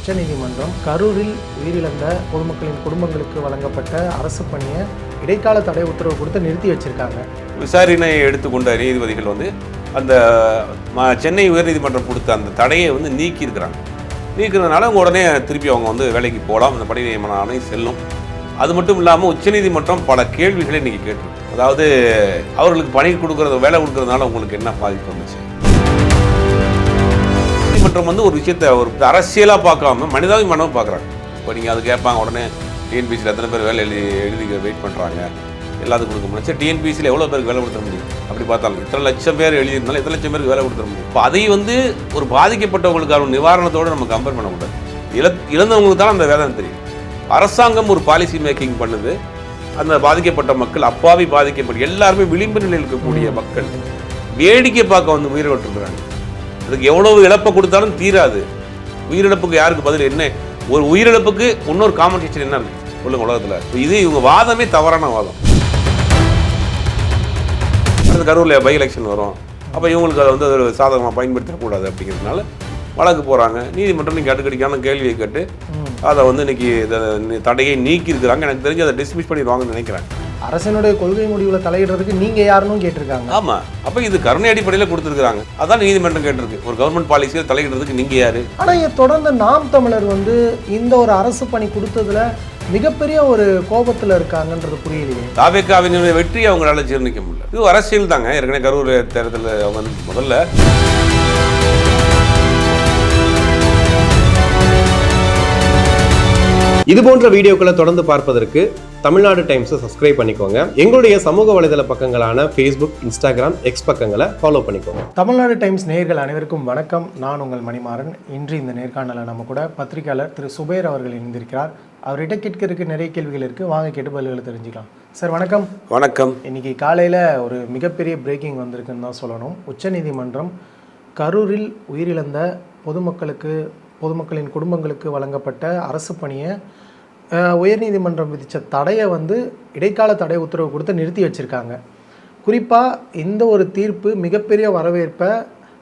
உச்சநீதிமன்றம் கரூரில் உயிரிழந்த பொதுமக்களின் குடும்பங்களுக்கு வழங்கப்பட்ட அரசு பணியை இடைக்கால தடை உத்தரவு கொடுத்து நிறுத்தி வச்சிருக்காங்க. விசாரணையை எடுத்துக்கொண்ட நீதிபதிகள் அந்த சென்னை உயர்நீதிமன்றம் கொடுத்த அந்த தடையை நீக்கியிருக்கிறாங்க. நீக்கிறதுனால அவங்க உடனே திருப்பி அவங்க வேலைக்கு போகலாம், அந்த பணி நியமன ஆணை செல்லும். அது மட்டும் இல்லாமல் உச்சநீதிமன்றம் பல கேள்விகளை இன்றைக்கி கேட்டிருக்கு. அதாவது அவர்களுக்கு பணி கொடுக்கறது, வேலை கொடுக்கறதுனால உங்களுக்கு என்ன பாதிப்பு வந்துச்சு. நீதிமன்றம் ஒரு விஷயத்தை ஒரு அரசியலாக பார்க்காம மனிதாபிமானமாக பார்க்குறாங்க. இப்போ நீங்கள் அது கேட்பாங்க, உடனே டிஎன்பிசியில் எத்தனை பேர் வேலை எழுதி வெயிட் பண்ணுறாங்க, எல்லாத்துக்கும் கொடுக்க முடியும். சரி, டிஎன்பிசியில் எவ்வளோ பேருக்கு வேலை கொடுத்துட முடியும்? அப்படி பார்த்தாலும் இத்தனை லட்சம் பேர் எழுதியிருந்தாலும் எத்தனை லட்சம் பேருக்கு வேலை கொடுத்துட முடியும். இப்போ அதை ஒரு பாதிக்கப்பட்டவங்களுக்கான நிவாரணத்தோடு நம்ம கம்பேர் பண்ணக்கூடாது. இழந்தவங்களுக்கு தான் அந்த வேதனை தெரியும். அரசாங்கம் ஒரு பாலிசி மேக்கிங் பண்ணுது. அந்த பாதிக்கப்பட்ட மக்கள், அப்பாவி பாதிக்கப்பட்ட எல்லாருமே விளிம்பு நிலையில் இருக்கக்கூடிய மக்கள் வேடிக்கை பார்க்க உயிரை விட்டுருக்குறாங்க. அதுக்கு எவ்வளவு இழப்பை கொடுத்தாலும் தீராது. உயிரிழப்புக்கு யாருக்கு பதில் என்ன? ஒரு உயிரிழப்புக்கு இன்னொரு காம்பன்சேஷன் என்ன இருக்கு சொல்லுங்க உலகத்தில்? இது இவங்க வாதமே தவறான வாதம். அடுத்த கரூரில் பை எலெக்ஷன் வரும், அப்போ இவங்களுக்கு அதை ஒரு சாதகமாக பயன்படுத்தக்கூடாது அப்படிங்கிறதுனால வழக்கு போகிறாங்க. நீதிமன்றம் இன்னைக்கு அடுக்கடிக்கான கேள்வியை கேட்டு அதை இன்னைக்கு தடையை நீக்கி இருக்கிறாங்க. எனக்கு தெரிஞ்சு அதை டிஸ்மிஸ் பண்ணிடுவாங்கன்னு நினைக்கிறேன். அரசனுடைய கொள்கை முடிவில் தலையிடுறதுக்கு நீங்கள் யாருன்னு கேட்டிருக்காங்க. ஆமாம், அப்போ இது கருணை அடிப்படையில் கொடுத்துருக்காங்க. அதான் நீதிமன்றம் கேட்டிருக்கு, ஒரு கவர்மெண்ட் பாலிசியில் தலையிடுறதுக்கு நீங்கள் யார்? ஆனால் தொடர்ந்து நாம் தமிழர் இந்த ஒரு அரசு பணி கொடுத்ததுல மிகப்பெரிய ஒரு கோபத்தில் இருக்காங்கன்றது புரியலையே. தாவேக்காவினுடைய வெற்றி அவங்களால ஜீர்ணிக்க முடியல. இது அரசியல் தாங்க. ஏற்கனவே கரூர் தேர்தலில் அவங்க முதல்ல இது போன்ற வீடியோக்களை தொடர்ந்து பார்ப்பதற்கு தமிழ்நாடு டைம்ஸை சப்ஸ்கிரைப் பண்ணிக்கோங்க. எங்களுடைய சமூக வலைதள பக்கங்களான ஃபேஸ்புக், இன்ஸ்டாகிராம், எக்ஸ் பக்கங்களை ஃபாலோ பண்ணிக்கோங்க. தமிழ்நாடு டைம்ஸ் நேயர்கள் அனைவருக்கும் வணக்கம். நான் உங்கள் மணிமாறன். இன்று இந்த நேர்காணலில் நம்ம கூட பத்திரிகையாளர் திரு சுபேர் அவர்கள் இணைந்திருக்கிறார். அவர்கிட்ட கேட்கறதுக்கு நிறைய கேள்விகள் இருக்குது. வாங்க கேட்டு பதில்களை தெரிஞ்சுக்கலாம். சார் வணக்கம். வணக்கம். இன்னைக்கு காலையில் ஒரு மிகப்பெரிய பிரேக்கிங் வந்திருக்குன்னு தான் சொல்லணும். உச்சநீதிமன்றம் கரூரில் உயிரிழந்த பொதுமக்களின் குடும்பங்களுக்கு வழங்கப்பட்ட அரசு பணியை உயர்நீதிமன்றம் விதித்த தடையை இடைக்கால தடை உத்தரவு கொடுத்து நிறுத்தி வச்சுருக்காங்க. குறிப்பாக இந்த ஒரு தீர்ப்பு மிகப்பெரிய வரவேற்பை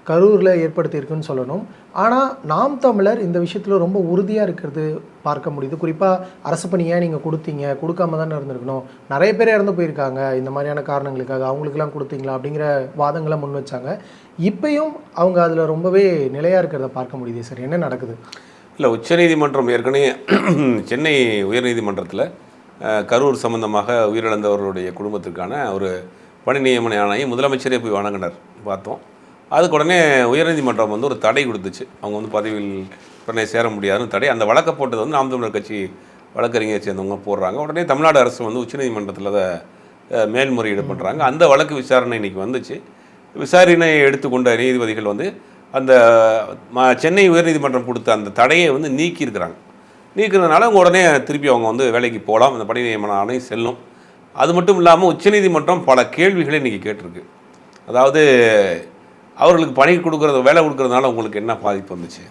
கரூரில் ஏற்படுத்தியிருக்குன்னு சொல்லணும். ஆனால் நாம் தமிழர் இந்த விஷயத்தில் ரொம்ப உறுதியாக இருக்கிறது பார்க்க முடியுது. குறிப்பாக அரசு பணி ஏன் நீங்கள் கொடுத்தீங்க, கொடுக்காம தானே இருந்திருக்கணும், நிறைய பேர் இறந்து போயிருக்காங்க இந்த மாதிரியான காரணங்களுக்காக, அவங்களுக்கெல்லாம் கொடுத்தீங்களா அப்படிங்கிற வாதங்களை முன் வச்சாங்க. இப்பயும் அவங்க அதில் ரொம்பவே நிலையாக இருக்கிறத பார்க்க முடியுது. சார், என்ன நடக்குது? இல்லை, உச்சநீதிமன்றம் ஏற்கனவே சென்னை உயர்நீதிமன்றத்தில் கரூர் சம்பந்தமாக உயிரிழந்தவர்களுடைய குடும்பத்திற்கான ஒரு பணி நியமன ஆணையை முதலமைச்சரே போய் வழங்கினார், பார்த்தோம். அதுக்கு உடனே உயர்நீதிமன்றம் ஒரு தடை கொடுத்துச்சு. அவங்க பதவியில் உடனே சேர முடியாதுன்னு தடை. அந்த வழக்கை போட்டது நாம் தமிழர் கட்சி வழக்கறிஞர் சேர்ந்தவங்க போடுறாங்க. உடனே தமிழ்நாடு அரசு உச்சநீதிமன்றத்தில் அதை மேல்முறையீடு பண்ணுறாங்க. அந்த வழக்கு விசாரணை இன்றைக்கி வந்துச்சு. விசாரணையை எடுத்துக்கொண்ட நீதிபதிகள் அந்த சென்னை உயர்நீதிமன்றம் கொடுத்த அந்த தடையை நீக்கியிருக்கிறாங்க. நீக்கிறதுனால அவங்க உடனே திருப்பி அவங்க வேலைக்கு போகலாம், அந்த பணி நியமன ஆணை செல்லும். அது மட்டும் இல்லாமல் உச்சநீதிமன்றம் பல கேள்விகளை இன்றைக்கி கேட்டிருக்கு. அதாவது அவர்களுக்கு பணி கொடுக்கறது, வேலை கொடுக்கறதுனால உங்களுக்கு என்ன பாதிப்பு வந்துச்சு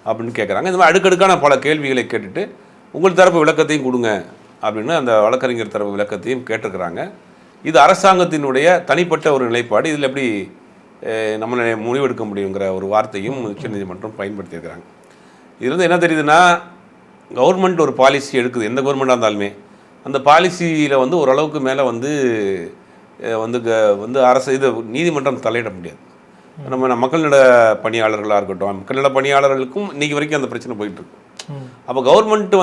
அப்படின்னு கேட்குறாங்க. இந்த மாதிரி அடுக்கடுக்கான பல கேள்விகளை கேட்டுட்டு உங்கள் தரப்பு விளக்கத்தையும் கொடுங்க அப்படின்னு அந்த வழக்கறிஞர் தரப்பு விளக்கத்தையும் கேட்டிருக்கிறாங்க. இது அரசாங்கத்தினுடைய தனிப்பட்ட ஒரு நிலைப்பாடு. இதில் எப்படி நம்மளை முடிவெடுக்க முடியுங்கிற ஒரு வார்த்தையும் உச்சநீதிமன்றம் பயன்படுத்தியிருக்கிறாங்க. இதுலேருந்து என்ன தெரியுதுன்னா, கவர்மெண்ட் ஒரு பாலிசி எடுக்குது, எந்த கவர்மெண்ட்டாக இருந்தாலுமே அந்த பாலிசியில் ஓரளவுக்கு மேலே அரசு இது நீதிமன்றம் தலையிட முடியாது. நம்ம மக்கள் நல பணியாளர்களாக இருக்கட்டும், மக்கள் நல பணியாளர்களுக்கும் இன்றைக்கி வரைக்கும் அந்த பிரச்சனை போயிட்டுருக்கு. அப்போ கவர்மெண்ட்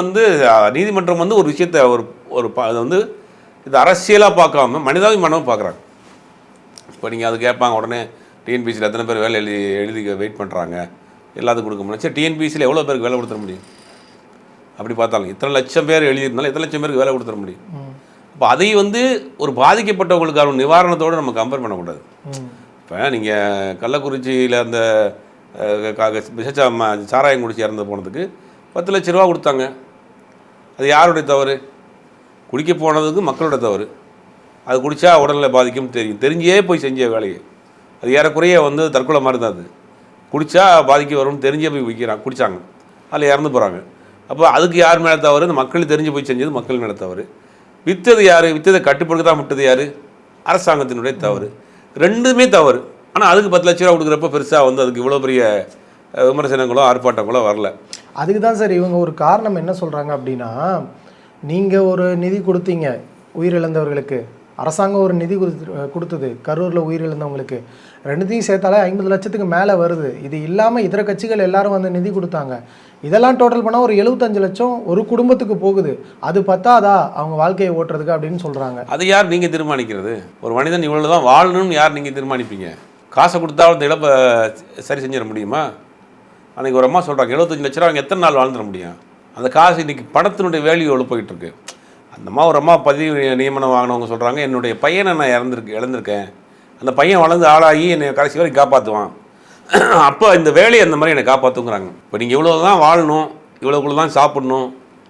நீதிமன்றம் ஒரு விஷயத்தை ஒரு அது இது அரசியலாக பார்க்காம மனிதாபிமானமாக பார்க்குறாங்க. இப்போ நீங்கள் அது கேட்பாங்க, உடனே டிஎன்பிசியில் எத்தனை பேர் வேலை எழுதி வெயிட் பண்ணுறாங்க, எல்லாத்துக்கும் கொடுக்க முடியும். சரி, டிஎன்பிசியில் எவ்வளோ பேருக்கு வேலை கொடுத்துட முடியும்? அப்படி பார்த்தாலும் இத்தனை லட்சம் பேர் எழுதியிருந்தாலும் எத்தனை லட்சம் பேருக்கு வேலை கொடுத்துட முடியும். இப்போ அதை ஒரு பாதிக்கப்பட்டவங்களுக்கான நிவாரணத்தோடு நம்ம கம்பேர் பண்ணக்கூடாது. இப்போ நீங்கள் கள்ளக்குறிச்சியில் அந்த சாராயம் குடிச்சு இறந்து போனதுக்கு 10 லட்ச ரூபா கொடுத்தாங்க. அது யாருடைய தவறு? குடிக்க போனதுக்கு மக்களோட தவறு. அது குடித்தா உடல்நிலை பாதிக்கும் தெரிஞ்சே போய் செஞ்ச வேலையை. அது ஏறக்குறைய தற்கொலை மாதிரி தான். அது குடித்தா பாதிக்க வரும்னு தெரிஞ்சே போய் குடித்தாங்க, அதில் இறந்து போகிறாங்க. அப்போ அதுக்கு யார் மேலே தவறு? இந்த மக்கள் தெரிஞ்சு போய் செஞ்சது மக்கள் மேலே தவறு. விற்றது யார்? விற்றதை கட்டுப்படுத்த தான் விட்டது யார்? அரசாங்கத்தினுடைய தவறு. ரெண்டுமே தவறு. ஆனால் அதுக்கு 10 லட்ச ரூபா கொடுக்குறப்ப பெருசாக அதுக்கு இவ்வளோ பெரிய விமர்சனங்களோ ஆர்ப்பாட்டங்களோ வரல. அதுக்கு தான் சார் இவங்க ஒரு காரணம் என்ன சொல்கிறாங்க அப்படின்னா, நீங்கள் ஒரு நிதி கொடுத்தீங்க உயிரிழந்தவர்களுக்கு, அரசாங்கம் ஒரு நிதி கொடுத்தது கரூரில் உயிரிழந்தவங்களுக்கு, ரெண்டுத்தையும் சேர்த்தாலே 50 லட்சத்துக்கு மேலே வருது. இது இல்லாமல் இதர கட்சிகள் எல்லாரும் வந்து நிதி கொடுத்தாங்க. இதெல்லாம் டோட்டல் பண்ணால் ஒரு 75 லட்சம் ஒரு குடும்பத்துக்கு போகுது. அது பத்தாதா அவங்க வாழ்க்கையை ஓட்டுறதுக்கு அப்படின்னு சொல்கிறாங்க. அது யார் நீங்கள் தீர்மானிக்கிறது? ஒரு மனிதன் இவ்வளோ தான் வாழணும்னு யார் நீங்கள் தீர்மானிப்பீங்க? காசை கொடுத்தா அந்த இழப்பை சரி செஞ்சிட முடியுமா? அன்றைக்கி ஒரு அம்மா சொல்கிறாங்க 75 லட்ச ரூபா அவங்க எத்தனை நாள் வாழ்ந்துட முடியும்? அந்த காசு இன்றைக்கி பணத்தினுடைய வேல்யூ எவ்வளோ போயிட்டுருக்கு. அந்த அம்மா ஒரு அம்மா பதிவு நியமனம் வாங்கினவங்க சொல்கிறாங்க, என்னுடைய பையனை நான் இழந்திருக்கேன், அந்த பையன் வளர்ந்து ஆளாகி என்னை கடைசி வரைக்கும் காப்பாற்றுவான், அப்போ இந்த வேலையை அந்த மாதிரி என்னை காப்பாற்றுங்கிறாங்க. இப்போ நீங்கள் இவ்வளோ தான் வாழணும், இவ்வளோக்குள்ள தான் சாப்பிடணும்,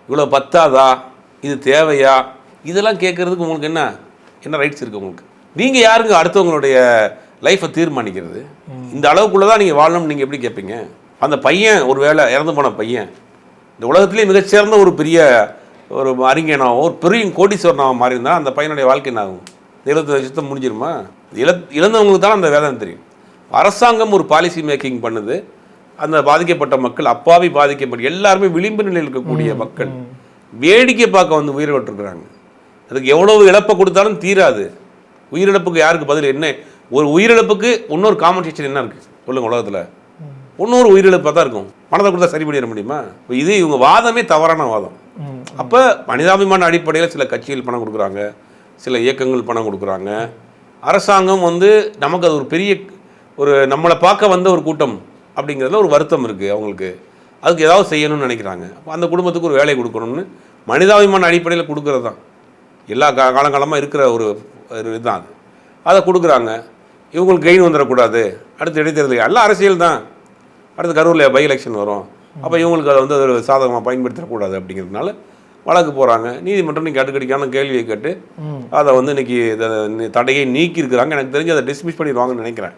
இவ்வளோ பத்தாதா, இது தேவையா, இதெல்லாம் கேட்குறதுக்கு உங்களுக்கு என்ன ரைட்ஸ் இருக்குது உங்களுக்கு? நீங்கள் யாருங்க அடுத்தவங்களுடைய லைஃப்பை தீர்மானிக்கிறது? இந்த அளவுக்குள்ளே தான் நீங்கள் வாழணும்னு நீங்கள் எப்படி கேட்பீங்க? அந்த பையன் ஒரு வேளை இறந்து போன பையன் இந்த உலகத்துலேயே மிகச்சிறந்த ஒரு பெரிய ஒரு அறிஞனாவோ ஒரு பெரிய கோடீஸ்வரனாவோ மாறி இருந்தால் அந்த பையனுடைய வாழ்க்கை என்ன ஆகும்? 70 லட்சத்தை முடிஞ்சிருமா? இழந்தவங்களுக்கு தான் அந்த வேதனை தெரியும். அரசாங்கம் ஒரு பாலிசி மேக்கிங் பண்ணுது, அந்த பாதிக்கப்பட்ட மக்கள் அப்பாவி பாதிக்கப்பட்ட எல்லாருமே விளிம்பு நிலையில் இருக்கக்கூடிய மக்கள் வேடிக்கை பார்க்க வந்து உயிரை விட்டுருக்குறாங்க. அதுக்கு எவ்வளவு இழப்பை கொடுத்தாலும் தீராது. உயிரிழப்புக்கு யாருக்கு பதில் என்ன? ஒரு உயிரிழப்புக்கு இன்னொரு காம்பன்சேஷன் என்ன இருக்குது சொல்லுங்கள்? உலகத்தில் இன்னொரு உயிரிழப்பாக தான் இருக்கும். பணத்தை கொடுத்தா சரி பண்ணிட முடியுமா? இது இவங்க வாதமே தவறான வாதம். அப்போ மனிதாபிமான அடிப்படையில் சில கட்சிகள் பணம் கொடுக்குறாங்க, சில இயக்கங்கள் பணம் கொடுக்குறாங்க. அரசாங்கம் வந்து நமக்கு அது ஒரு பெரிய ஒரு நம்மளை பார்க்க வந்த ஒரு கூட்டம் அப்படிங்கிறதுல ஒரு வருத்தம் இருக்குது அவங்களுக்கு. அதுக்கு ஏதாவது செய்யணும்னு நினைக்கிறாங்க. அப்போ அந்த குடும்பத்துக்கு ஒரு வேலை கொடுக்கணும்னு மனிதாபிமான அடிப்படையில் கொடுக்குறது தான் எல்லா காலங்காலமாக இருக்கிற ஒரு இதுதான் அது. அதை கொடுக்குறாங்க. இவங்களுக்கு கெயின் வந்துடக்கூடாது, அடுத்து இடைத்தேர்தல் எல்லாம் அரசியல் தான், அடுத்து கரூரில் பை எலெக்ஷன் வரும், அப்போ இவங்களுக்கு அதை வந்து ஒரு சாதகமாக பயன்படுத்தக்கூடாது அப்படிங்கிறதுனால வழக்கு போகிறாங்க. நீதிமன்றம் இன்றைக்கி அடுக்கடிக்கான கேள்வியை கேட்டு அதை வந்து இன்றைக்கி தடையை நீக்கி இருக்கிறாங்க. எனக்கு தெரிஞ்சு அதை டிஸ்மிஸ் பண்ணிடுவாங்கன்னு நினைக்கிறேன்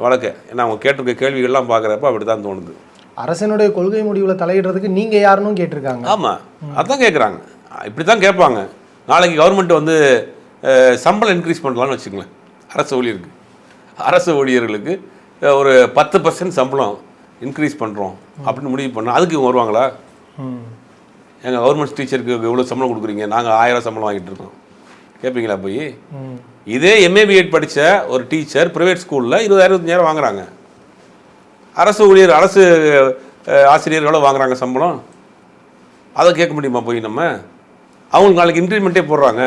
வழக்கை. ஏன்னா அவங்க கேட்டிருக்க கேள்விகள்லாம் பார்க்குறப்ப அப்படி தான் தோணுது. அரசனுடைய கொள்கை முடிவில் தலையிடுறதுக்கு நீங்கள் யாருன்னு கேட்டிருக்காங்க. ஆமாம், அதான் கேட்குறாங்க. இப்படி தான் கேட்பாங்க. நாளைக்கு கவர்மெண்ட் வந்து சம்பளம் இன்க்ரீஸ் பண்ணலான்னு வச்சுங்களேன். அரசு ஊழியர்களுக்கு ஒரு 10% சம்பளம் இன்க்ரீஸ் பண்ணுறோம் அப்படின்னு முடிவு பண்ணால் அதுக்கு இவங்க வருவாங்களா? எங்கள் கவர்மெண்ட் டீச்சருக்கு எவ்வளோ சம்பளம் கொடுக்குறீங்க, நாங்கள் 1000 சம்பளம் வாங்கிட்டு இருக்கோம் கேட்பீங்களா போய்? இதே எம்ஏபிஎட் படித்த ஒரு டீச்சர் ப்ரைவேட் ஸ்கூலில் 20,000-25,000 வாங்குறாங்க. அரசு ஊழியர் அரசு ஆசிரியர் எவ்வளோ வாங்குறாங்க சம்பளம்? அதை கேட்க முடியுமா போய் நம்ம? அவங்களுக்கு நாளைக்கு இன்க்ரிமெண்ட்டே போடுறாங்க,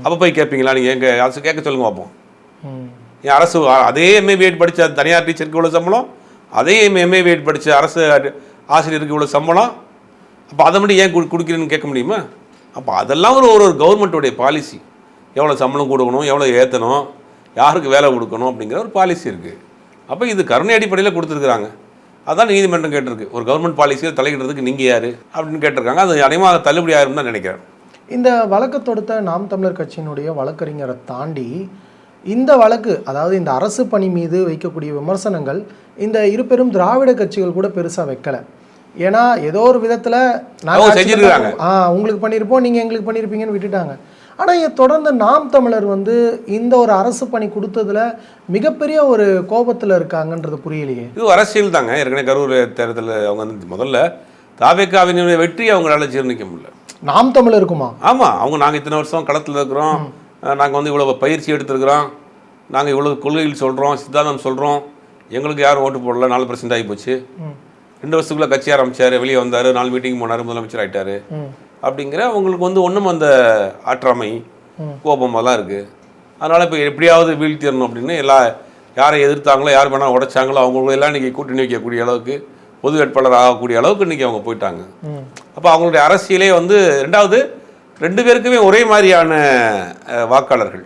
அப்போ போய் கேட்பீங்களா? நீங்கள் எங்கள் அரசு கேட்க சொல்லுங்க பார்ப்போம். என் அரசு அதே எம்ஏபிஎட் படித்த தனியார் டீச்சருக்கு இவ்வளோ சம்பளம், அதே எம்ஏபிஎட் படித்த அரசு ஆசிரியருக்கு இவ்வளோ சம்பளம், அப்போ அதை மட்டும் ஏன் கொடுக்குறேன்னு கேட்க முடியுமா? அப்போ அதெல்லாம் ஒரு கவர்மெண்ட்டோடைய பாலிசி. எவ்வளோ சம்பளம் கொடுக்கணும், எவ்வளோ ஏற்றணும், யாருக்கு வேலை கொடுக்கணும் அப்படிங்கிற ஒரு பாலிசி இருக்குது. அப்போ இது கருணை அடிப்படையில் கொடுத்துருக்குறாங்க. அதான் நீதிமன்றம் கேட்டிருக்கு, ஒரு கவர்மெண்ட் பாலிசியில் தலையிடுறதுக்கு நீங்கள் யார் அப்படின்னு கேட்டிருக்காங்க. அது அதிகமாக தள்ளுபடி ஆகும் தான் நினைக்கிறேன். இந்த வழக்கு தொடுத்த நாம் தமிழர் கட்சியினுடைய வழக்கறிஞரை தாண்டி இந்த வழக்கு, அதாவது இந்த அரசு பணி மீது வைக்கக்கூடிய விமர்சனங்கள் இந்த இருபெரும் திராவிட கட்சிகள் கூட பெருசாக வைக்கலை. ஏன்னா ஏதோ ஒரு விதத்தில் நாங்கள் உங்களுக்கு பண்ணியிருப்போம், நீங்கள் எங்களுக்கு பண்ணியிருப்பீங்கன்னு விட்டுட்டாங்க. ஆனால் தொடர்ந்து நாம் தமிழர் வந்து இந்த ஒரு அரசு பணி கொடுத்ததுல மிகப்பெரிய ஒரு கோபத்தில் இருக்காங்கன்றது புரியலையே. இது அரசியல் தாங்க. ஏற்கனவே கரூர் தேர்தலில் அவங்க வந்து முதல்ல தாவேக்காவினுடைய வெற்றி அவங்களால ஜீர்ணிக்க முடியல. நாம் தமிழர் இருக்குமா? ஆமாம், அவங்க நாங்கள் இத்தனை வருஷம் களத்தில் இருக்கிறோம், நாங்கள் வந்து இவ்வளோ பயிற்சி எடுத்துருக்குறோம், நாங்கள் இவ்வளோ கொள்கைகள் சொல்கிறோம், சித்தாந்தம் சொல்கிறோம், எங்களுக்கு யாரும் ஓட்டு போடல, 4% ஆகி போச்சு. 2 வருஷத்துக்குள்ளே கட்சி ஆரம்பித்தார், வெளியே வந்தார், 4 மீட்டிங் போனார், முதலமைச்சர் ஆகிட்டார் அப்படிங்கிற அவங்களுக்கு வந்து ஒன்றும் அந்த ஆற்றாமை கோபமெல்லாம் இருக்குது. அதனால் இப்போ எப்படியாவது வீழ்த்திடணும் அப்படின்னு யாரை எதிர்த்தாங்களோ, யார் வேணால் உடைச்சாங்களோ அவங்களெல்லாம் இன்றைக்கி கூட்டணி வைக்கக்கூடிய அளவுக்கு, பொது வேட்பாளர் ஆகக்கூடிய அளவுக்கு இன்றைக்கி அவங்க போயிட்டாங்க. அப்போ அவங்களுடைய அரசியலே வந்து 2 பேருக்குமே ஒரே மாதிரியான வாக்காளர்கள்,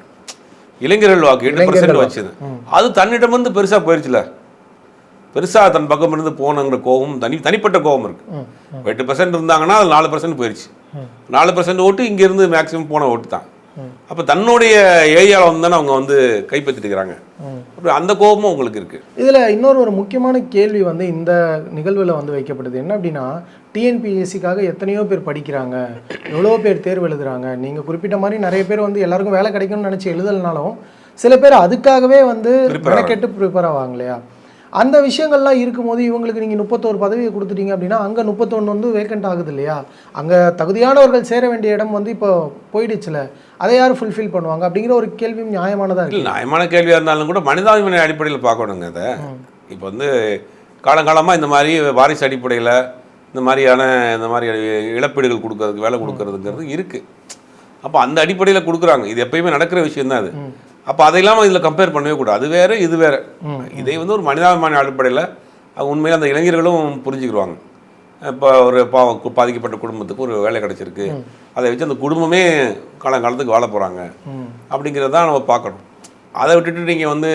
இளைஞர்கள் வாக்கு 8% வச்சுது. அது தன்னிடம் வந்து பெருசாக போயிடுச்சுல, பெருசாக தன் பக்கம் இருந்து போனங்கிற கோபம் தனிப்பட்ட கோபம் இருக்குது. 8% இருந்தாங்கன்னா அது 4% போயிடுச்சு. 4% ஓட்டு இங்கேருந்து மேக்ஸிமம் போன ஓட்டு தான். அப்போ தன்னுடைய ஏரியாவில் வந்து தானே அவங்க வந்து கைப்பற்றிட்டுக்கிறாங்க. அப்படி அந்த கோபமும் உங்களுக்கு இருக்குது. இதில் இன்னொரு முக்கியமான கேள்வி வந்து இந்த நிகழ்வில் வந்து வைக்கப்படுது. என்ன அப்படின்னா, டிஎன்பிஎஸ்சிக்காக எத்தனையோ பேர் படிக்கிறாங்க, எவ்வளோ பேர் தேர்வு எழுதுகிறாங்க. நீங்கள் குறிப்பிட்ட மாதிரி நிறைய பேர் வந்து எல்லாருக்கும் வேலை கிடைக்கும்னு நினச்சி எழுதலைனாலும் சில பேர் அதுக்காகவே வந்து மெனக்கெட்டு ப்ரிப்பேர் ஆவாங்க இல்லையா? அந்த விஷயங்கள்லாம் இருக்கும்போது இவங்களுக்கு நீங்கள் 31 பதவியை கொடுத்துட்டீங்க அப்படின்னா அங்கே 31 வந்து வேக்கண்ட் ஆகுது இல்லையா? அங்கே தகுதியானவர்கள் சேர வேண்டிய இடம் வந்து இப்போ போயிடுச்சுல, அதை யார் ஃபுல்ஃபில் பண்ணுவாங்க அப்படிங்கிற ஒரு கேள்வியும் நியாயமானதாக இல்லை, இருக்குது. நியாயமான கேள்வியாக இருந்தாலும் கூட மனிதாபிமான அடிப்படையில் பார்க்கணுங்க அதை. இப்போ வந்து காலங்காலமாக இந்த மாதிரி வாரிசு அடிப்படையில் இந்த மாதிரி இழப்பீடுகள் கொடுக்கறதுக்கு வேலை கொடுக்கறதுங்கிறது இருக்குது. அப்போ அந்த அடிப்படையில் கொடுக்குறாங்க. இது எப்பயுமே நடக்கிற விஷயம் தான் அது. அப்போ அதை இல்லாமல் இதில் கம்பேர் பண்ணவே கூடாது. அது வேறு இது வேறு. இதை வந்து ஒரு மனிதாபிமான அடிப்படையில் உண்மையில் அந்த இளைஞர்களும் புரிஞ்சுக்கிடுவாங்க. இப்போ ஒரு பாதிக்கப்பட்ட குடும்பத்துக்கு ஒரு வேலை கிடைச்சிருக்கு, அதை வச்சு அந்த குடும்பமே காலங்காலத்துக்கு வாழ போகிறாங்க அப்படிங்கிறத தான் நம்ம பார்க்கணும். அதை விட்டுட்டு நீங்கள் வந்து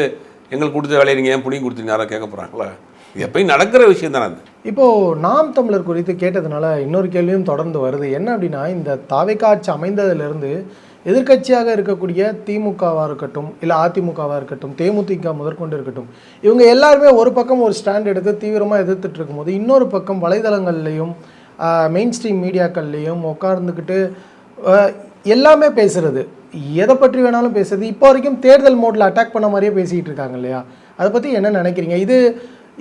எங்களுக்கு கொடுத்த வேலையை நீங்கள் ஏன் புடிங்கி கொடுத்தீங்க யாராவது கேட்க போகிறாங்களா? இது எப்பயும் நடக்கிற விஷயம் தானே அது. இப்போது நாம் தமிழர் குறித்து கேட்டதுனால இன்னொரு கேள்வியும் தொடர்ந்து வருது. என்ன அப்படின்னா, இந்த தாவேக்கா ஆட்சி அமைந்ததிலிருந்து எதிர்க்கட்சியாக இருக்கக்கூடிய திமுகவாக இருக்கட்டும், இல்லை அதிமுகவாக இருக்கட்டும், தேமுதிக முதற்கொண்டு இருக்கட்டும், இவங்க எல்லாருமே ஒரு பக்கம் ஒரு ஸ்டாண்ட் எடுத்து தீவிரமாக எதிர்த்துட்டு இருக்கும்போது, இன்னொரு பக்கம் வலைதளங்கள்லையும் மெயின் ஸ்ட்ரீம் மீடியாக்கள்லேயும் உட்கார்ந்துக்கிட்டு எல்லாமே பேசுகிறது, எதை பற்றி வேணாலும் பேசுறது. இப்போ வரைக்கும் தேர்தல் மோடில் அட்டாக் பண்ண மாதிரியே பேசிக்கிட்டு இருக்காங்க இல்லையா? அதை பற்றி என்ன நினைக்கிறீங்க?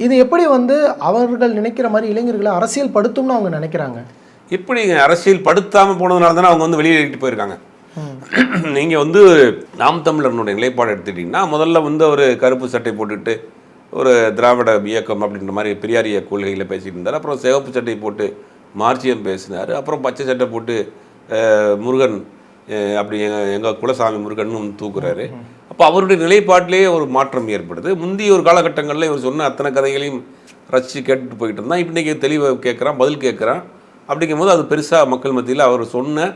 இது எப்படி வந்து அவர்கள் நினைக்கிற மாதிரி இளைஞர்களை அரசியல் படுத்தும்னு அவங்க நினைக்கிறாங்க? எப்படி அரசியல் படுத்தாமல் போனதுனால தானே அவங்க வந்து வெளியேறிட்டு போயிருக்காங்க. நீங்கள் வந்து நாம் தமிழர்களுடைய நிலைப்பாடு எடுத்துக்கிட்டிங்கன்னா, முதல்ல வந்து ஒரு கருப்பு சட்டை போட்டுட்டு ஒரு திராவிட இயக்கம் அப்படின்ற மாதிரி பெரியாரிய கொள்கையில் பேசிகிட்டு இருந்தார். அப்புறம் சிவப்பு சட்டை போட்டு மார்க்சியம் பேசினார். அப்புறம் பச்சை சட்டை போட்டு முருகன் அப்படி எங்கள் குலசாமி முருகன் தூக்குறாரு. அப்போ அவருடைய நிலைப்பாட்டிலேயே ஒரு மாற்றம் ஏற்படுது. முந்தைய ஒரு காலகட்டங்களில் இவர் சொன்ன அத்தனை கதைகளையும் ரசித்து கேட்டுட்டு போயிட்டு இருந்தான். இப்போ இன்றைக்கி தெளிவாக கேட்குறான், பதில் கேட்குறான். அப்படிங்கும் போது அது பெருசாக மக்கள் மத்தியில் அவர் சொன்ன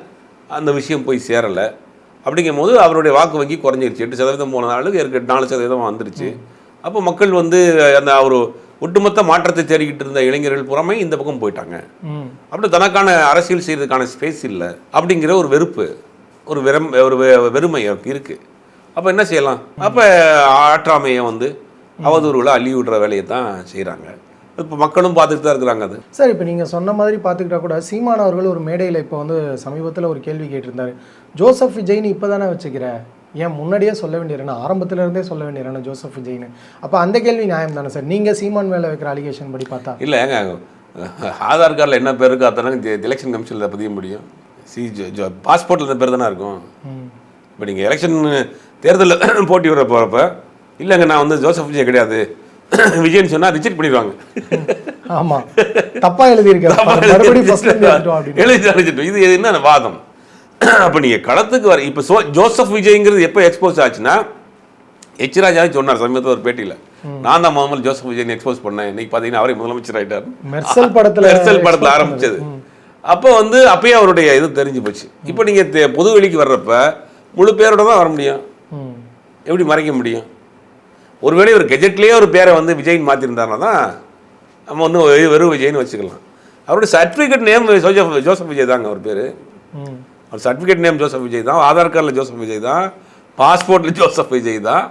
அந்த விஷயம் போய் சேரலை. அப்படிங்கும் போது அவருடைய வாக்கு வங்கி குறைஞ்சிருச்சு. 8% போன நாளுக்கு 4% வந்துருச்சு. அப்போ மக்கள் வந்து அந்த ஒரு ஒட்டுமொத்த மாற்றத்தை தேடிக்கிட்டு இருந்த இளைஞர்கள் புறமே இந்த பக்கம் போயிட்டாங்க. அப்படி தனக்கான அரசியல் செய்கிறதுக்கான ஸ்பேஸ் இல்லை அப்படிங்கிற ஒரு வெறுப்பு, ஒரு வெறுமை இருக்குது. அப்போ என்ன செய்யலாம்? அப்போ ஆற்றாமையை வந்து அவதூறுகளை அள்ளி விடுற வேலையை தான் செய்கிறாங்க. இப்போ மக்களும் பார்த்துட்டு தான் இருக்கிறாங்க. அது சார், இப்போ நீங்கள் சொன்ன மாதிரி பார்த்துக்கிட்டா கூட சீமான் அவர்கள் ஒரு மேடையில் இப்போ வந்து சமீபத்தில் ஒரு கேள்வி கேட்டிருந்தார். ஜோசப் விஜய்னு இப்போ தானே வச்சுக்கிற, ஏன் முன்னாடியே சொல்ல வேண்டியதுனா, ஆரம்பத்திலேருந்தே சொல்ல வேண்டியதுனா ஜோசப் விஜய்னு? அப்போ அந்த கேள்வி நியாயம் தானே சார்? நீங்கள் சீமான் மேலே வைக்கிற அலிகேஷன் படி பார்த்தா இல்லை ஏங்க, ஆதார் கார்டில் என்ன பேர் இருக்கோ அத்தனை எலெக்ஷன் கமிஷனில் பதிய முடியும். பாஸ்போர்ட்டில் இந்த பேர் தானே இருக்கும். இப்போ நீங்கள் எலெக்ஷன் தேர்தலில் போட்டி வர போகிறப்ப இல்லைங்க நான் வந்து ஜோசப் விஜய் கிடையாது விஜய்னு சொன்னால் ரிஜெக்ட் பண்ணிடுவாங்க. ஆமாம், தப்பாக எழுதியிருக்கேன். இது என்ன வாதம்? அப்போ நீங்கள் களத்துக்கு வர இப்போ ஜோசப் விஜய்ங்கிறது எப்போ எக்ஸ்போஸ் ஆச்சுன்னா, எச் ராஜாவே சொன்னார் சமீபத்தில் ஒரு பேட்டியில், நான் தான் முதல்ல ஜோசப் விஜய் எக்ஸ்போஸ் பண்ணேன். இன்னைக்கு பார்த்தீங்கன்னா அவரே முதலமைச்சர் ஆகிட்டார். மெர்சல் படத்தில் ஆரம்பிச்சது. அப்போ வந்து அப்பயே அவருடைய இது தெரிஞ்சு போச்சு. இப்போ நீங்கள் பொது வெளிக்கு வர்றப்ப முழு பேரோட தான் வர முடியும். எப்படி மறைக்க முடியும்? ஒருவேளை ஒரு கெஜெட்லேயே ஒரு பேரை வந்து விஜய்னு மாற்றிருந்தாருன்னா தான் நம்ம வந்து வெறும் விஜய்னு வச்சுக்கலாம். அவருடைய சர்டிஃபிகேட் நேம் ஜோசப் விஜய் தாங்க அவர் பேர். அவர் சர்டிஃபிகேட் நேம் ஜோசப் விஜய் தான், ஆதார் கார்டில் ஜோசப் விஜய் தான், பாஸ்போர்ட்டில் ஜோசப் விஜய் தான்.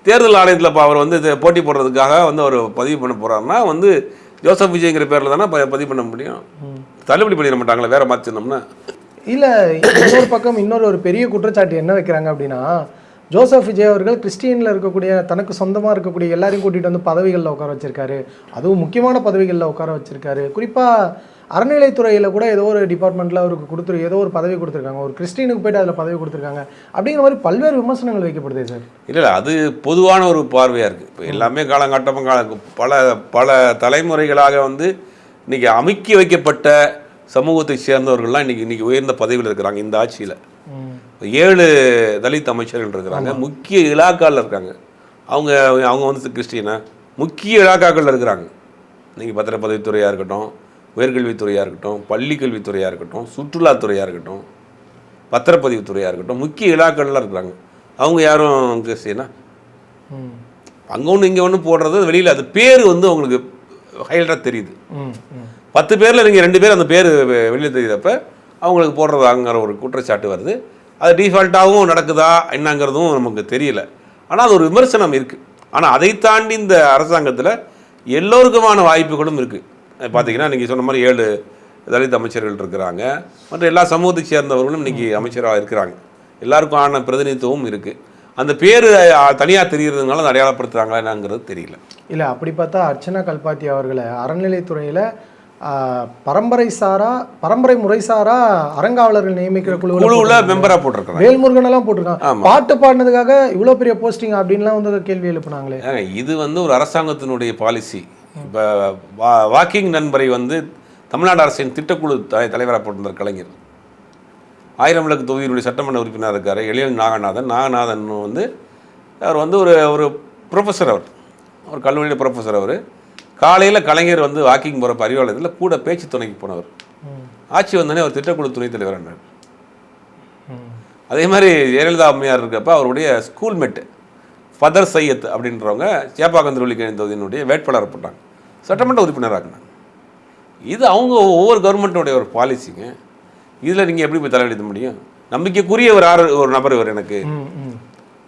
தேர்தல் ஆணையத்தில் இப்போ அவர் வந்து போட்டி போடுறதுக்காக வந்து அவர் பதிவு பண்ண போகிறாருன்னா வந்து ஜோசப் விஜய்ங்கிற பேரில் தானே பதிவு பண்ண முடியும். தள்ளுபடி பண்ணிட மாட்டாங்களே வேறு மாற்றினோம்னா? இல்லை, இன்னொரு பக்கம் இன்னொரு ஒரு பெரிய குற்றச்சாட்டு என்ன வைக்கிறாங்க அப்படின்னா, ஜோசப் விஜய் அவர்கள் கிறிஸ்டியனில் இருக்கக்கூடிய தனக்கு சொந்தமாக இருக்கக்கூடிய எல்லாரையும் கூட்டிகிட்டு வந்து பதவிகளில் உட்கார வச்சிருக்காரு. அதுவும் முக்கியமான பதவிகளில் உட்கார வச்சிருக்காரு. குறிப்பாக அறநிலைத்துறையில் கூட ஏதோ ஒரு டிபார்ட்மெண்ட்டில் அவருக்கு ஏதோ ஒரு பதவி கொடுத்துருக்காங்க. ஒரு கிறிஸ்டியனுக்கு போய்ட்டு அதில் பதவி கொடுத்துருக்காங்க அப்படிங்கிற மாதிரி பல்வேறு விமர்சனங்கள் வைக்கப்படுது சார். இல்லை, அது பொதுவான ஒரு பார்வையாக இருக்குது. இப்போ எல்லாமே காலங்காட்டமாக பல தலைமுறைகளாக வந்து இன்றைக்கி அமுக்கி வைக்கப்பட்ட சமூகத்தை சேர்ந்தவர்கள்லாம் இன்றைக்கி உயர்ந்த பதவியில் இருக்கிறாங்க. இந்த ஆட்சியில் 7 தலித் அமைச்சர்கள் இருக்கிறாங்க. முக்கிய இலாக்காவில் இருக்காங்க. அவங்க வந்து கிறிஸ்டியனா முக்கிய இலாக்காக்களில் இருக்கிறாங்க. நீங்கள் பத்திரப்பதிவுத்துறையாக இருக்கட்டும், உயர்கல்வித்துறையாக இருக்கட்டும், பள்ளிக்கல்வித்துறையாக இருக்கட்டும், சுற்றுலாத்துறையாக இருக்கட்டும், பத்திரப்பதிவுத்துறையாக இருக்கட்டும், முக்கிய இலாக்கள்லாம் இருக்கிறாங்க. அவங்க யாரும் கிறிஸ்டியனா? அங்கே ஒன்று இங்கே ஒன்று போடுறது வெளியில் அது பேர் வந்து அவங்களுக்கு ஹைலைட்டாக தெரியுது. 10 பேரில் நீங்கள் 2 பேர் அந்த பேர் வெளியில் தெரியுறப்ப அவங்களுக்கு போடுறதாங்கிற ஒரு குற்றச்சாட்டு வருது. அது டிஃபால்ட்டாகவும் நடக்குதா என்னங்கிறதும் நமக்கு தெரியல. ஆனால் அது ஒரு விமர்சனம் இருக்குது. ஆனால் அதை தாண்டி இந்த அரசாங்கத்தில் எல்லோருக்குமான வாய்ப்புகளும் இருக்குது. பார்த்தீங்கன்னா நீங்கள் சொன்ன மாதிரி 7 தலித் அமைச்சர்கள் இருக்கிறாங்க. மற்ற எல்லா சமூகத்தை சேர்ந்தவர்களும் இன்றைக்கி அமைச்சராக இருக்கிறாங்க. எல்லாருக்கும் ஆன பிரதிநிதித்துவம் இருக்குது. அந்த பேர் தனியாக தெரிகிறதுனால அதை அடையாளப்படுத்துகிறாங்களா என்னங்கிறது தெரியல. இல்லை, அப்படி பார்த்தா அர்ச்சனா கல்பாத்தி அவர்களை அறநிலைத்துறையில் பரம்பரை முறைசாரா அறங்காவலர்கள் நியமிக்கிற குழுவில் மெம்பராக போட்டிருக்காங்க. வேல்முருகன் எல்லாம் போட்டிருக்காங்க. பாட்டு பாடினதுக்காக இவ்வளோ பெரிய போஸ்டிங் அப்படின்லாம் வந்து கேள்வி எழுப்புனாங்களே. இது வந்து ஒரு அரசாங்கத்தினுடைய பாலிசி. இப்போ வாக்கிங் நண்பரை வந்து தமிழ்நாடு அரசின் திட்டக்குழு தலைவராக போட்டிருந்தார் கலைஞர். 1000 விளக்கு தொகுதியினுடைய சட்டமன்ற உறுப்பினர் இருக்கார் எழியன் நாகநாதன் வந்து அவர் வந்து ஒரு ப்ரொஃபஸர், ஒரு கல்லூரியில் ப்ரொஃபஸர். அவர் காலையில் கலைஞர் வந்து வாக்கிங் போகிற அறிவாலயத்தில் கூட பேச்சு துணைக்கு போனவர். ஆட்சி வந்தோடனே அவர் திட்டக்குழு துணைத் தலைவரானார். அதே மாதிரி ஜெயலலிதா அம்மையார் இருக்கப்போ அவருடைய ஸ்கூல்மேட்டு ஃபதர் சையத் அப்படின்றவங்க சேப்பாக்கம் திருவள்ளிக்கேணி தொகுதியினுடைய வேட்பாளர் போட்டாங்க, சட்டமன்ற உறுப்பினராக்குனாங்க. இது அவங்க ஒவ்வொரு கவர்மெண்ட்டோடைய ஒரு பாலிசிங்க. இதில் நீங்கள் எப்படி போய் தலையெடுக்க முடியும்? நம்பிக்கைக்குரிய ஒரு நபர் இவர், எனக்கு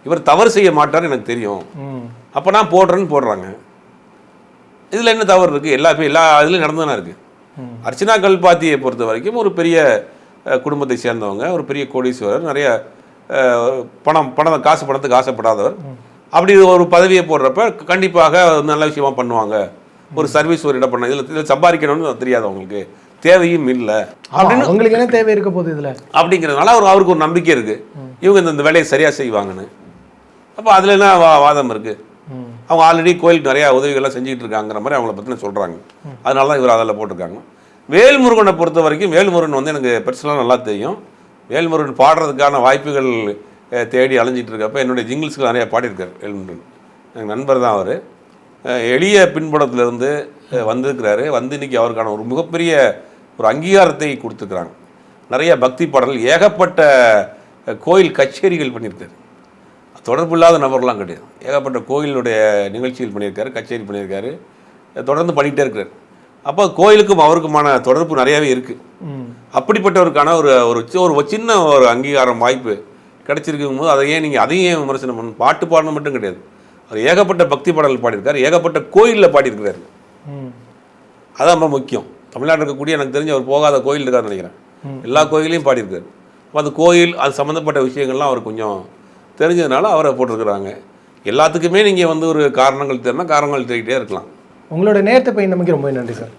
இவர் தவறு செய்ய மாட்டார் எனக்கு தெரியும், அப்போ நான் போடுறேன்னு போடுறாங்க. இதில் என்ன தவறு இருக்குது? எல்லா இதுலையும் நடந்துதானே இருக்குது. அர்ச்சனா கல்பாத்தியை பொறுத்த வரைக்கும் ஒரு பெரிய குடும்பத்தை சேர்ந்தவங்க, ஒரு பெரிய கோடீஸ்வரர், நிறைய பணத்துக்கு ஆசைப்படாதவர். அப்படி ஒரு பதவியை போடுறப்ப கண்டிப்பாக நல்ல விஷயமா பண்ணுவாங்க. ஒரு சர்வீஸ் ஒரு இடம் பண்ண இதில் சம்பாதிக்கணும்னு தெரியாது அவங்களுக்கு, தேவையும் இல்லை அப்படின்னு. உங்களுக்கு என்ன தேவை இருக்க போகுது இதில் அப்படிங்கிறதுனால அவருக்கு ஒரு நம்பிக்கை இருக்குது, இவங்க இந்த வேலையை சரியாக செய்வாங்கன்னு. அப்போ அதில் என்ன வாதம் இருக்குது? அவங்க ஆல்ரெடி கோயிலுக்கு நிறையா உதவிகள்லாம் செஞ்சுக்கிட்டு இருக்காங்கிற மாதிரி அவங்கள பற்றின சொல்கிறாங்க. அதனால தான் இவர் அதில் போட்டிருக்காங்க. வேல்முருகனை பொறுத்த வரைக்கும் வேல்முருகன் வந்து எனக்கு பர்சனலாக நல்லா தெரியும். வேல்முருகன் பாடுறதுக்கான வாய்ப்புகள் தேடி அலைஞ்சிட்டு இருக்கப்போ என்னுடைய ஜிங்கிள்ஸ்க்கு நிறையா பாடியிருக்கார் வேல்முருகன். எனக்கு நண்பர் தான் அவர். எளிய பின்புலத்திலிருந்து வந்திருக்கிறாரு. வந்து இன்றைக்கி அவருக்கான ஒரு மிகப்பெரிய ஒரு அங்கீகாரத்தை கொடுத்துருக்குறாங்க. நிறைய பக்தி பாடல்கள், ஏகப்பட்ட கோயில் கச்சேரிகள் பண்ணியிருக்காரு. தொடர்பு இல்லாத நபர்லாம் கிடையாது. ஏகப்பட்ட கோயிலுடைய நிகழ்ச்சிகள் பண்ணியிருக்காரு, கச்சேரி பண்ணியிருக்காரு, தொடர்ந்து பண்ணிகிட்டே இருக்கிறார். அப்போ கோயிலுக்கும் அவருக்குமான தொடர்பு நிறையாவே இருக்குது. அப்படிப்பட்டவருக்கான ஒரு சின்ன ஒரு அங்கீகாரம் வாய்ப்பு கிடைச்சிருக்கும் போது அதையும் விமர்சனம் பண்ணணும். பாட்டு பாடணும் மட்டும் கிடையாது, அவர் ஏகப்பட்ட பக்தி பாடல்கள் பாடியிருக்காரு, ஏகப்பட்ட கோயிலில் பாடியிருக்கிறாரு. அதான் ரொம்ப முக்கியம். தமிழ்நாட்டில் இருக்கக்கூடிய எனக்கு தெரிஞ்ச அவர் போகாத கோயில் இருக்காருன்னு நினைக்கிறேன். எல்லா கோயிலையும் பாடியிருக்காரு. அப்போ அந்த கோயில் அது சம்மந்தப்பட்ட விஷயங்கள்லாம் அவர் கொஞ்சம் தெரிஞ்சதுனால அவரை போட்டிருக்கிறாங்க. எல்லாத்துக்குமே நீங்கள் வந்து ஒரு காரணங்கள் தேடினா காரணங்கள் தேடிட்டே இருக்கலாம். உங்களோட நேரத்தை பயந்தமைக்கு ரொம்ப நன்றி சார்.